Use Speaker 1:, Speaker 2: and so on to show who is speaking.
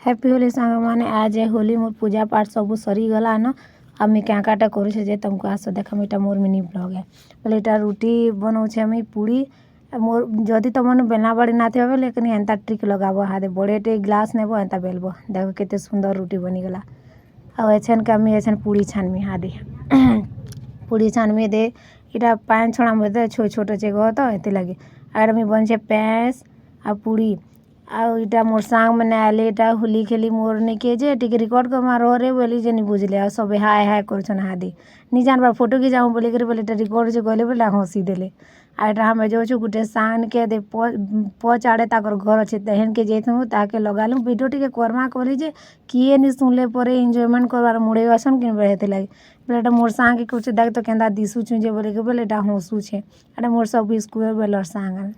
Speaker 1: happy Holi सांगमाने आज होली मोर पूजा पाठ सब सरीगला न आमी क्या काटा करुचे जे तुमको आस देखाम एटा मोर मिनी ब्लॉग है बोले एटा रुटी बनाऊे आमी पूरी मोर जदि तुम बेलना बाड़ी ना थे लेकिन एंता ट्रिक लगाब हादे बड़े ग्लास नेब एंता बेलब देखो केते सुंदर रुटी बनीगला आ एछन के आमी एछन पूरी छानमी हादे पूरी छानमी दे इटा पान छड़ा मध्य छोट छोट चे गो तो एते लगे आर मी बन पैंस आ पूरी आउ इटा मोर सांग मैंने आले इटा होली खेली मोर ने के जे टिके रिकॉर्ड कर मारो रे बोली जे नि बुझले आ सब हाय हाय करछन हादी नि जान बा फोटो की जाऊं बोली करे बोले इटा रिकॉर्ड जे गले बोले हंसी देले आ इटा हम जो छु गुटे सांग के दे प चाड़े ताकर घर अछि तहन के जेथु ताके लगालु वीडियो टिके करमा करी जे किए नि सुनले परे एन्जॉयमेंट करवार मुड़े आसन कि बेहते लागे बोले एटा मोर सांग के कुछ देख तो केंदा दिसु छु जे बोले के बोले एटा हंसु छे एटा मोर सब स्कूल बेलर सांग